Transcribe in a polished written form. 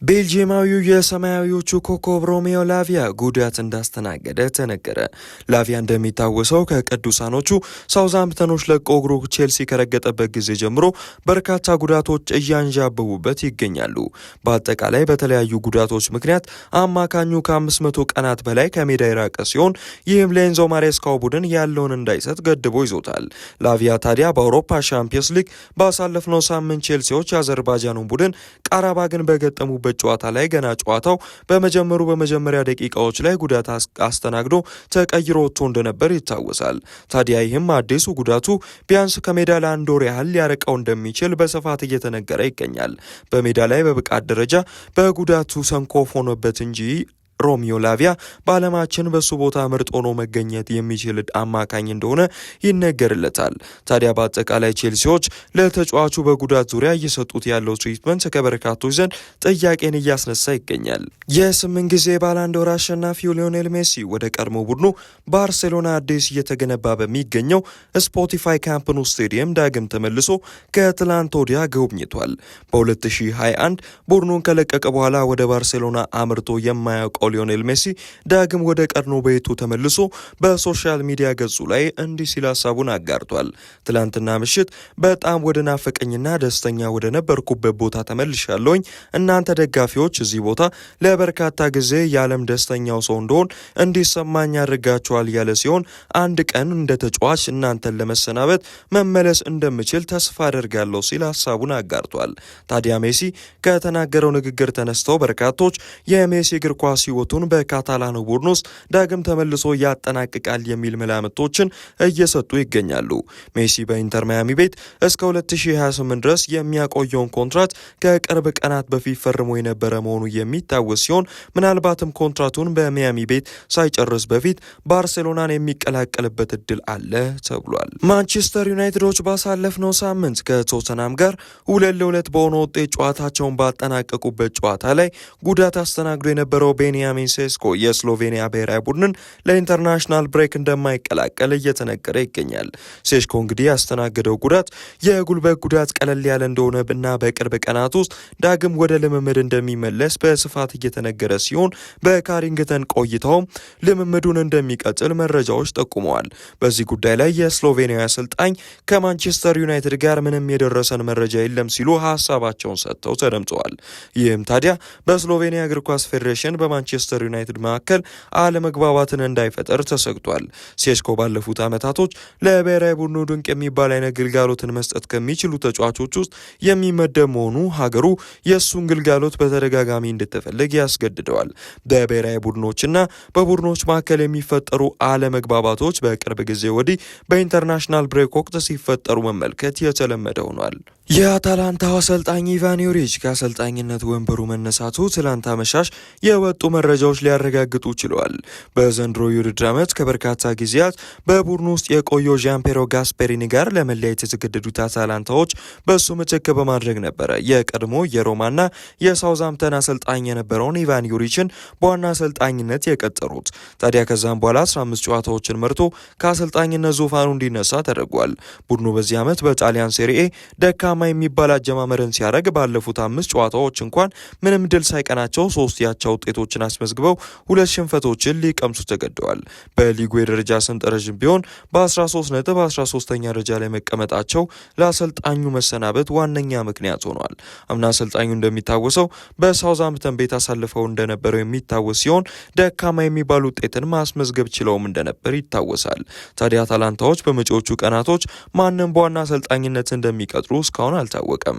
ቤልጂየማዊው የሰማያዊዎቹ ኮከብ ሮሜዮ ላቪያ ጉዳት እንዳስተናገደ ተነገረ። ላቪያ እንደሚታወሰው ከቅዱሳኖቹ ሳውዛምፕተኖች ለቆ እግሩ ቼልሲ ከረገጠበት ጊዜ ጀምሮ በርካታ ጉዳቶች እያንዣበቡበት ይገኛሉ። በአጠቃላይ በተለያዩ ጉዳቶች ምክንያት አማካኙ ከ500 ቀናት በላይ ከሜዳ የራቀ ሲሆን ይህም ለኤንዞ ማሬስካው ቡድን ያለውን እንዳይሰጥ ገድቦ ይዞታል። ላቪያ ታዲያ በአውሮፓ ሻምፒየንስ ሊግ ባሳለፍነው ሳምንት ቼልሲዎች የአዘርባይጃኑን ቡድን ቃራባግን በገጠሙበት ጨዋታ ላይ ገና ጨዋታው በመጀመሪያ ደቂቃዎች ላይ ጉዳት አስተናግዶ ተቀይሮ ወጥቶ እንደነበር ይታወሳል። ታዲያ ይህም አዲሱ ጉዳቱ ቢያንስ ከሜዳ ለአንድ ወር ያህል ሊያርቀው እንደሚችል በስፋት እየተነገረ ይገኛል። በሜዳ ላይ በብቃት ደረጃ በጉዳቱ ሰንኮፍ ሆኖበት እንጂ ሮሚዮ ላቪያ በዓለማችን በሱ ቦታ ምርጥ ሆኖ መገኘት የሚችል አማካኝ እንደሆነ ይነገርለታል። ታዲያ በአጠቃላይ ቼልሲዎች ለተጫዋቹ በጉዳት ዙሪያ እየሰጡት ያለው ትሪትመንት ከበርካቶች ዘንድ ጥያቄን እያስነሳ ይገኛል። የ8 ጊዜ ባላንዶር አሸናፊው ሊዮኔል ሜሲ ወደ ቀድሞ ቡድኑ ባርሴሎና አዲስ እየተገነባ በሚገኘው ስፖቲፋይ ካምፕ ኑ ስቴዲየም ዳግም ተመልሶ ከትላንት ወዲያ ጎብኝቷል። በ2021 ቡድኑን ከለቀቀ በኋላ ወደ ባርሴሎና አምርቶ የማያውቀው ሊዮኔል ሜሲ ዳግም ወደ ቀድሞ ቤቱ ተመልሶ በሶሻል ሚዲያ ገጹ ላይ እንዲህ ሲል ሀሳቡን አጋርቷል። ትላንትና ምሽት በጣም ወደ ናፈቀኝና ደስተኛ ወደ ነበርኩበት ቦታ ተመልሻለሁኝ። እናንተ ደጋፊዎች እዚህ ቦታ ለበርካታ ጊዜ የዓለም ደስተኛው ሰው እንደሆን እንዲሰማኝ አድርጋችኋል ያለ ሲሆን አንድ ቀን እንደ ተጫዋች እናንተን ለመሰናበት መመለስ እንደምችል ተስፋ አደርጋለሁ ሲል ሀሳቡን አጋርቷል። ታዲያ ሜሲ ከተናገረው ንግግር ተነስተው በርካቶች የሜሲ እግር ኳስ ህይወቱን በካታላኑ ቡድን ውስጥ ዳግም ተመልሶ ያጠናቅቃል የሚል መላምቶችን እየሰጡ ይገኛሉ። ሜሲ በኢንተር ማያሚ ቤት እስከ 2028 ድረስ የሚያቆየውን ኮንትራት ከቅርብ ቀናት በፊት ፈርሞ የነበረ መሆኑ የሚታወስ ሲሆን ምናልባትም ኮንትራቱን በሚያሚ ቤት ሳይጨርስ በፊት ባርሴሎናን የሚቀላቀልበት እድል አለ ተብሏል። ማንቸስተር ዩናይትዶች ባሳለፍነው ሳምንት ከቶተናም ጋር 2-2 በሆነ ውጤት ጨዋታቸውን ባጠናቀቁበት ጨዋታ ላይ ጉዳት አስተናግዶ የነበረው ቤንያሚን ሴስኮ የስሎቬኒያ ብሔራዊ ቡድንን ለኢንተርናሽናል ብሬክ እንደማይቀላቀል እየተነገረ ይገኛል። ሴስኮ እንግዲህ ያስተናገደው ጉዳት የጉልበት ጉዳት ቀለል ያለ እንደሆነ እና በቅርብ ቀናት ውስጥ ዳግም ወደ ልምምድ እንደሚመለስ በስፋት እየተነገረ ሲሆን በካሪንግተን ቆይታውም ልምምዱን እንደሚቀጥል መረጃዎች ጠቁመዋል። በዚህ ጉዳይ ላይ የስሎቬኒያ አሰልጣኝ ከማንቸስተር ዩናይትድ ጋር ምንም የደረሰን መረጃ የለም ሲሉ ሀሳባቸውን ሰጥተው ተደምጠዋል። ይህም ታዲያ በስሎቬኒያ እግር ኳስ ፌዴሬሽን በማንቸስተር ዩናይትድ መካከል አለመግባባትን እንዳይፈጠር ተሰግቷል። ሴስኮ ባለፉት ዓመታቶች ለብሔራዊ ቡድኑ ድንቅ የሚባል አይነት ግልጋሎትን መስጠት ከሚችሉ ተጫዋቾች ውስጥ የሚመደብ መሆኑ ሀገሩ የእሱን ግልጋሎት በተደጋጋሚ እንድትፈልግ ያስገድደዋል። በብሔራዊ ቡድኖችና በቡድኖች መካከል የሚፈጠሩ አለመግባባቶች በቅርብ ጊዜ ወዲህ በኢንተርናሽናል ብሬክ ወቅት ሲፈጠሩ መመልከት የተለመደ ሆኗል። የአታላንታው አሰልጣኝ ኢቫን ዩሪች ከአሰልጣኝነት ወንበሩ መነሳቱ ትላንት አመሻሽ የወጡ መረጃዎች ሊያረጋግጡ ችለዋል። በዘንድሮ የውድድር ዓመት ከበርካታ ጊዜያት በቡድኑ ውስጥ የቆየው ዣምፔሮ ጋስፔሪኒ ጋር ለመለያየት የተገደዱት አታላንታዎች በሱ ምትክ በማድረግ ነበረ የቀድሞ የሮማና የሳውዛምፕተን አሰልጣኝ የነበረውን ኢቫን ዩሪችን በዋና አሰልጣኝነት የቀጠሩት። ታዲያ ከዛም በኋላ 15 ጨዋታዎችን መርቶ ከአሰልጣኝነት ዙፋኑ እንዲነሳ ተደርጓል። ቡድኑ በዚህ ዓመት በጣሊያን ሴሪኤ ደካማ የሚባል አጀማመርን ሲያደርግ ባለፉት 5 ጨዋታዎች እንኳን ምንም ድል ሳይቀናቸው 3 ያቻ ውጤቶችን አስመዝግበው 2 ሽንፈቶችን ሊቀምሱ ተገደዋል። በሊጉ የደረጃ ሰንጠረዥም ቢሆን በ13 ነጥብ 13ኛ ደረጃ ላይ መቀመጣቸው ለአሰልጣኙ መሰናበት ዋነኛ ምክንያት ሆኗል። አምና አሰልጣኙ እንደሚታወሰው በሳውዛምፕተን ቤት አሳልፈው እንደነበረው የሚታወስ ሲሆን ደካማ የሚባል ውጤትን ማስመዝገብ ችለውም እንደነበር ይታወሳል። ታዲያ አታላንታዎች በመጪዎቹ ቀናቶች ማንም በዋና አሰልጣኝነት እንደሚቀጥሩ እስካሁን አልታወቀም።